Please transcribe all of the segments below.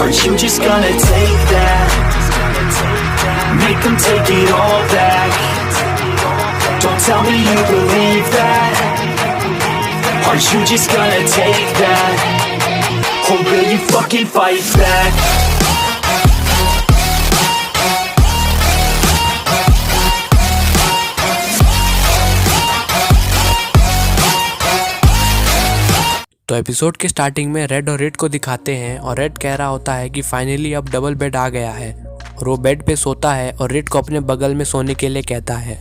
Aren't you just gonna take that? Make them take it all back. Don't tell me you believe that. Aren't you just gonna take that? Or will you fucking fight back? तो episode के starting में red और writ को दिखाते हैं और red कह रहा होता है कि फाइनली अब डबल बेड आ गया है और वो बेड पे सोता है और रिट को अपने बगल में सोने के लिए कहता है।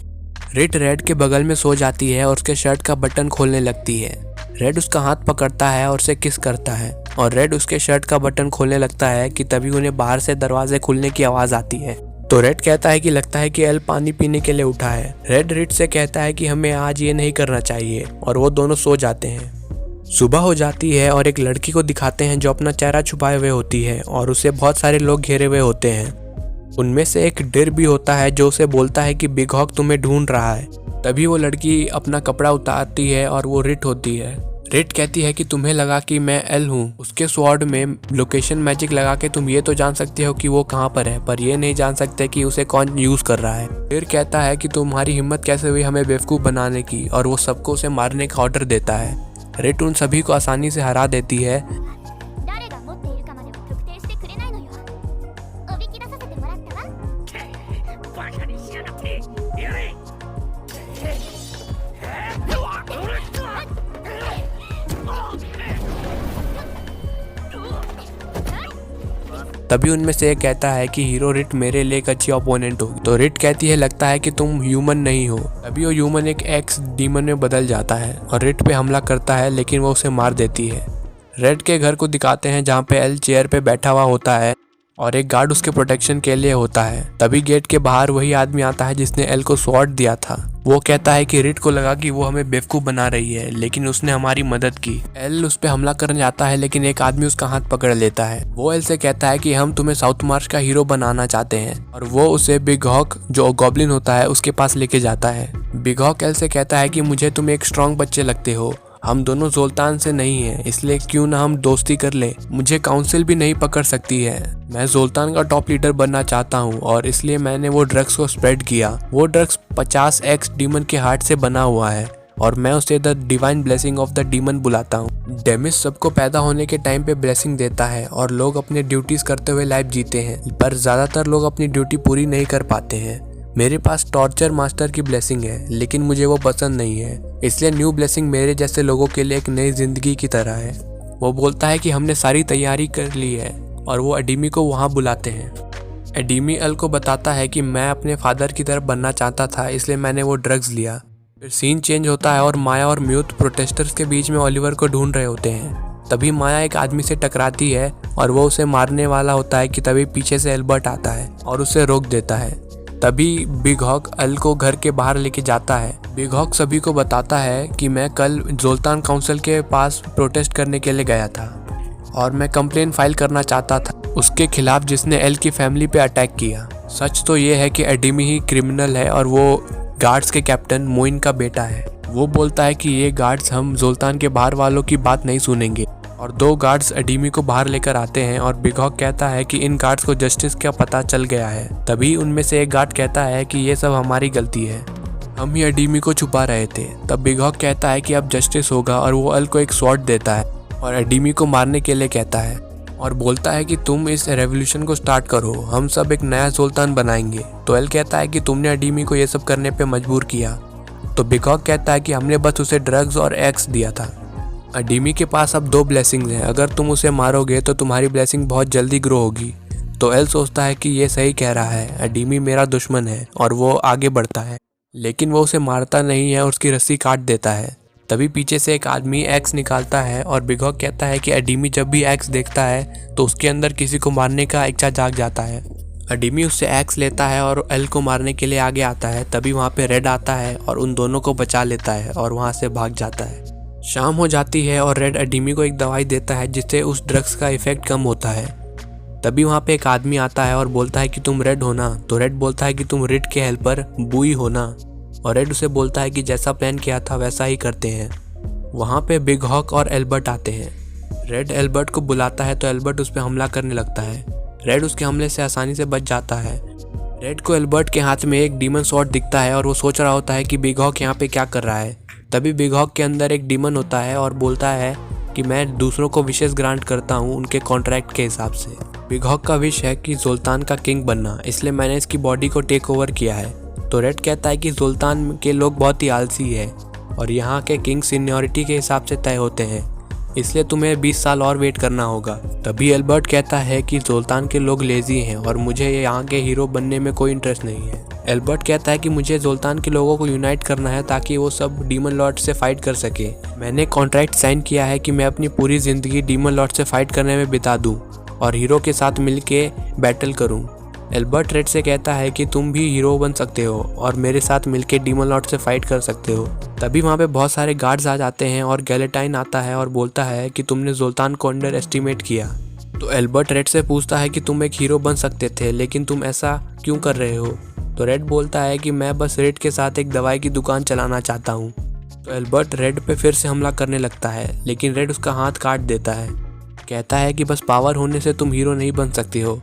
रिट रेड के बगल में सो जाती है और उसके शर्ट का बटन खोलने लगती है। रेड उसका हाथ पकड़ता है और उसे किस करता है और रेड उसके शर्ट का बटन खोलने लगता है कि तभी उन्हें बाहर से दरवाजे खुलने की आवाज आती है। तो रेड कहता है कि लगता है कि एल पानी पीने के लिए उठा है। रेड रिट से कहता है कि हमें आज ये नहीं करना चाहिए और वो दोनों सो जाते हैं। सुबह हो जाती है और एक लड़की को दिखाते हैं जो अपना चेहरा छुपाए हुए होती है और उसे बहुत सारे लोग घेरे हुए होते हैं। उनमें से एक डिर भी होता है जो उसे बोलता है कि बिग हॉक तुम्हें ढूंढ रहा है। तभी वो लड़की अपना कपड़ा उतारती है और वो रिट होती है। रिट कहती है कि तुम्हें लगा कि मैं एल हूँ। उसके स्वॉर्ड में लोकेशन मैजिक लगा के तुम ये तो जान सकते हो कि वो कहाँ पर है, पर ये नहीं जान सकते कि उसे कौन यूज कर रहा है। डिर कहता है कि तुम्हारी हिम्मत कैसे हुई हमें बेवकूफ़ बनाने की और वो सबको उसे मारने का ऑर्डर देता है। रिट उन सभी को आसानी से हरा देती है। तभी उनमें से एक कहता है कि हीरो रिट मेरे लिए एक अच्छी ओपोनेंट होगी। तो रिट कहती है लगता है कि तुम ह्यूमन नहीं हो। तभी वो ह्यूमन एक एक्स डीमन में बदल जाता है और रिट पे हमला करता है लेकिन वो उसे मार देती है। रेड के घर को दिखाते हैं जहाँ पे एल चेयर पे बैठा हुआ होता है और एक गार्ड उसके प्रोटेक्शन के लिए होता है। तभी गेट के बाहर वही आदमी आता है जिसने एल को स्वॉर्ड दिया था। वो कहता है कि रिट को लगा कि वो हमें बेवकूफ बना रही है लेकिन उसने हमारी मदद की। एल उस पे हमला करने जाता है लेकिन एक आदमी उसका हाथ पकड़ लेता है। वो एल से कहता है कि हम तुम्हें साउथ मार्च का हीरो बनाना चाहते हैं और वो उसे बिग हॉक जो गॉब्लिन होता है उसके पास लेके जाता है। बिग हॉक एल से कहता है कि मुझे तुम एक स्ट्रॉन्ग बच्चे लगते हो, हम दोनों जोल्तान से नहीं हैं, इसलिए क्यों ना हम दोस्ती कर ले। मुझे काउंसिल भी नहीं पकड़ सकती है। मैं जोल्तान का टॉप लीडर बनना चाहता हूँ और इसलिए मैंने वो ड्रग्स को स्प्रेड किया। वो ड्रग्स 50 एक्स डीमन के हार्ट से बना हुआ है और मैं उसे the divine blessing of the demon बुलाता हूँ। डेमिस सबको पैदा होने के टाइम पे ब्लेसिंग देता है और लोग अपने ड्यूटीज करते हुए लाइफ जीते हैं, पर ज्यादातर लोग अपनी ड्यूटी पूरी नहीं कर पाते हैं। मेरे पास टॉर्चर मास्टर की ब्लेसिंग है लेकिन मुझे वो पसंद नहीं है, इसलिए न्यू ब्लेसिंग मेरे जैसे लोगों के लिए एक नई जिंदगी की तरह है। वो बोलता है कि हमने सारी तैयारी कर ली है और वो एडीमी को वहाँ बुलाते हैं। एडीमी एल को बताता है कि मैं अपने फादर की तरफ बनना चाहता था इसलिए मैंने वो ड्रग्स लिया। फिर सीन चेंज होता है और माया और म्यूट प्रोटेस्टर्स के बीच में ओलिवर को ढूंढ रहे होते हैं। तभी माया एक आदमी से टकराती है और वो उसे मारने वाला होता है कि तभी पीछे से एल्बर्ट आता है और उसे रोक देता है। तभी बिग हॉक एल को घर के बाहर लेके जाता है। बिग हॉक सभी को बताता है कि मैं कल जोल्तान काउंसिल के पास प्रोटेस्ट करने के लिए गया था और मैं कंप्लेन फाइल करना चाहता था उसके खिलाफ जिसने एल की फैमिली पे अटैक किया। सच तो ये है कि एडीमी ही क्रिमिनल है और वो गार्ड्स के कैप्टन मोइन का बेटा है। वो बोलता है कि ये गार्ड्स हम जोल्तान के बाहर वालों की बात नहीं सुनेंगे और 2 गार्ड्स एडीमी को बाहर लेकर आते हैं और बिग हॉक कहता है कि इन गार्ड्स को जस्टिस का पता चल गया है। तभी उनमें से एक गार्ड कहता है कि ये सब हमारी गलती है, हम ही एडीमी को छुपा रहे थे। तब बिग हॉक कहता है कि अब जस्टिस होगा और वो एल को एक स्वॉर्ड देता है और एडीमी को मारने के लिए कहता है और बोलता है कि तुम इस रेवोल्यूशन को स्टार्ट करो, हम सब एक नया सुल्तान बनाएंगे। तो एल कहता है कि तुमने एडीमी को ये सब करने पे मजबूर किया। तो बिग हॉक कहता है कि हमने बस उसे ड्रग्स और एक्स दिया था। एडीमी के पास अब 2 ब्लेसिंग्स हैं, अगर तुम उसे मारोगे तो तुम्हारी ब्लेसिंग बहुत जल्दी ग्रो होगी। तो एल सोचता है कि ये सही कह रहा है, एडीमी मेरा दुश्मन है और वो आगे बढ़ता है लेकिन वो उसे मारता नहीं है और उसकी रस्सी काट देता है। तभी पीछे से एक आदमी एक्स निकालता है और बिग हॉक कहता है कि एडीमी जब भी एक्स देखता है तो उसके अंदर किसी को मारने का इच्छा जाग जाता है। एडीमी उससे एक्स लेता है और एल को मारने के लिए आगे आता है। तभी वहाँ पे रेड आता है और उन दोनों को बचा लेता है और वहाँ से भाग जाता है। शाम हो जाती है और रेड एडीमी को एक दवाई देता है जिससे उस ड्रग्स का इफेक्ट कम होता है। तभी वहाँ पे एक आदमी आता है और बोलता है कि तुम रेड हो ना। तो रेड बोलता है कि तुम रिट के हेल्पर बुई हो ना। और रेड उसे बोलता है कि जैसा प्लान किया था वैसा ही करते हैं। वहाँ पे बिग हॉक और एल्बर्ट आते हैं। रेड एल्बर्ट को बुलाता है तो एल्बर्ट उस पर हमला करने लगता है। रेड उसके हमले से आसानी से बच जाता है। रेड को एल्बर्ट के हाथ में एक डीमन स्वॉर्ड दिखता है और वो सोच रहा होता है कि बिग हॉक यहाँ पे क्या कर रहा है। तभी बिग हॉक के अंदर एक डीमन होता है और बोलता है कि मैं दूसरों को विशेष ग्रांट करता हूँ उनके कॉन्ट्रैक्ट के हिसाब से। बिग हॉक का विश है कि सुल्तान का किंग बनना, इसलिए मैंने इसकी बॉडी को टेक ओवर किया है। तो रेड कहता है कि सुल्तान के लोग बहुत ही आलसी है और यहाँ के किंग सीनियरिटी के हिसाब से तय होते हैं, इसलिए तुम्हें 20 साल और वेट करना होगा। तभी एल्बर्ट कहता है कि सुल्तान के लोग लेजी हैं और मुझे यहाँ के हीरो बनने में कोई इंटरेस्ट नहीं है। एल्बर्ट कहता है कि मुझे सुल्तान के लोगों को यूनाइट करना है ताकि वो सब डीमन लॉर्ड से फाइट कर सके। मैंने कॉन्ट्रैक्ट साइन किया है कि मैं अपनी पूरी जिंदगी डीमन लॉर्ड से फाइट करने में बिता दूं और हीरो के साथ मिलके बैटल करूं। एल्बर्ट रेड से कहता है कि तुम भी हीरो बन सकते हो और मेरे साथ मिलके डीमन लॉर्ड से फाइट कर सकते हो। तभी वहाँ पे बहुत सारे गार्ड्स आ जाते हैं और गैलेटाइन आता है और बोलता है कि तुमने सुल्तान को अंडर एस्टिमेट किया। तो एल्बर्ट रेड से पूछता है कि तुम एक हीरो बन सकते थे, लेकिन तुम ऐसा क्यों कर रहे हो। तो रेड बोलता है कि मैं बस रेड के साथ एक दवाई की दुकान चलाना चाहता हूँ। तो एल्बर्ट रेड पे फिर से हमला करने लगता है, लेकिन रेड उसका हाथ काट देता है। कहता है कि बस पावर होने से तुम हीरो नहीं बन सकते हो।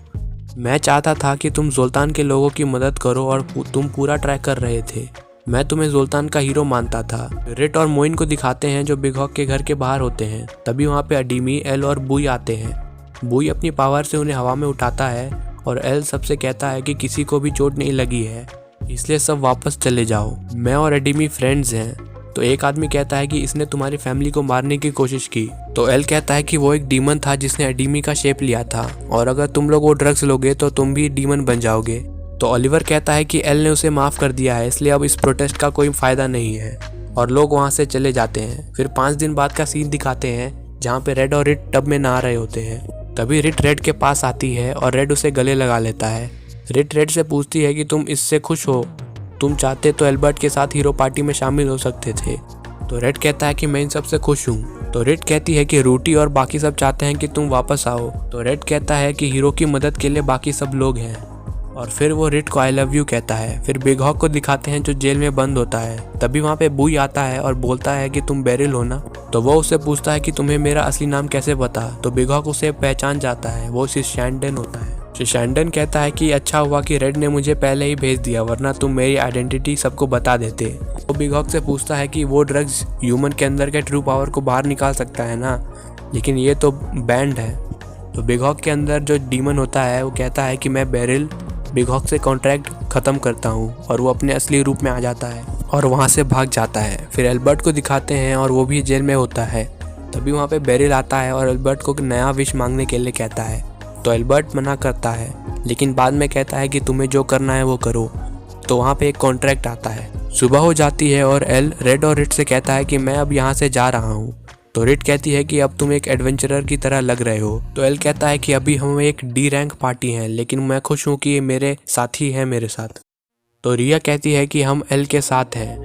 मैं चाहता था कि तुम सुल्तान के लोगों की मदद करो और तुम पूरा ट्रैक कर रहे थे। मैं तुम्हें सुल्तान का हीरो मानता था। रेड और मोइन को दिखाते हैं जो बिग हॉक के घर के बाहर होते हैं। तभी वहाँ पे अडीमी, एल और बुई आते हैं। बुई अपनी पावर से उन्हें हवा में उठाता है और एल सबसे कहता है कि किसी को भी चोट नहीं लगी है, इसलिए सब वापस चले जाओ। मैं और अडीमी फ्रेंड्स हैं। तो एक आदमी कहता है कि इसने तुम्हारी फैमिली को मारने की कोशिश की। तो एल कहता है कि वो एक डीमन था जिसने अडीमी का शेप लिया था और अगर तुम लोग वो ड्रग्स लोगे तो तुम भी डीमन बन जाओगे। तो ओलिवर कहता है कि एल ने उसे माफ कर दिया है, इसलिए अब इस प्रोटेस्ट का कोई फायदा नहीं है और लोग वहाँ से चले जाते हैं। फिर 5 दिन बाद का सीन दिखाते हैं जहाँ पे रेड और रिट टब में नहा रहे होते हैं। तभी रिट रेड के पास आती है और रेड उसे गले लगा लेता है। रिट रेड से पूछती है कि तुम इससे खुश हो, तुम चाहते तो एल्बर्ट के साथ हीरो पार्टी में शामिल हो सकते थे। तो रेड कहता है कि मैं इन सब से खुश हूँ। तो रेड कहती है कि रूटी और बाकी सब चाहते हैं कि तुम वापस आओ। तो रेड कहता है कि हीरो की मदद के लिए बाकी सब लोग हैं और फिर वो रिट को आई लव यू कहता है। फिर बिग हॉक को दिखाते हैं जो जेल में बंद होता है। तभी वहाँ पे बुई आता है और बोलता है कि तुम बेरिल हो ना। तो वो उससे पूछता है कि तुम्हें मेरा असली नाम कैसे पता। तो बिग हॉक उसे पहचान जाता है, वो शिशैंडन होता है। शिशैंडन कहता है कि अच्छा हुआ कि रेड ने मुझे पहले ही भेज दिया, वरना तुम मेरी आइडेंटिटी सबको बता देते। वो बिग हॉक से पूछता है कि वो ड्रग्स ह्यूमन के अंदर के ट्रू पावर को बाहर निकाल सकता है ना, लेकिन ये तो बैंड है। तो बिग हॉक के अंदर जो डीमन होता है वो कहता है कि मैं बेरिल बिग हॉक से कॉन्ट्रैक्ट ख़त्म करता हूँ और वो अपने असली रूप में आ जाता है और वहाँ से भाग जाता है। फिर एल्बर्ट को दिखाते हैं और वो भी जेल में होता है। तभी वहाँ पे बेरिल आता है और एल्बर्ट को नया विश मांगने के लिए कहता है। तो एल्बर्ट मना करता है, लेकिन बाद में कहता है कि तुम्हें जो करना है वो करो। तो वहाँ पे एक कॉन्ट्रैक्ट आता है। सुबह हो जाती है और एल रेड और रिट से कहता है कि मैं अब यहाँ से जा रहा हूँ। तो रिट कहती है कि अब तुम एक एडवेंचरर की तरह लग रहे हो। तो एल कहता है कि अभी हम एक डी रैंक पार्टी हैं, लेकिन मैं खुश हूँ कि ये मेरे साथी हैं मेरे साथ। तो रिया कहती है कि हम एल के साथ हैं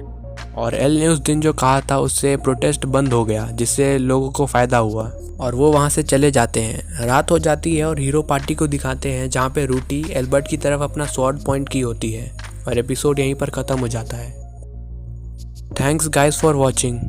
और एल ने उस दिन जो कहा था उससे प्रोटेस्ट बंद हो गया, जिससे लोगों को फ़ायदा हुआ और वो वहाँ से चले जाते हैं। रात हो जाती है और हीरो पार्टी को दिखाते हैं जहाँ पे रूटी एल्बर्ट की तरफ अपना स्वॉर्ड पॉइंट की होती है और एपिसोड यहीं पर ख़त्म हो जाता है। Thanks guys for watching.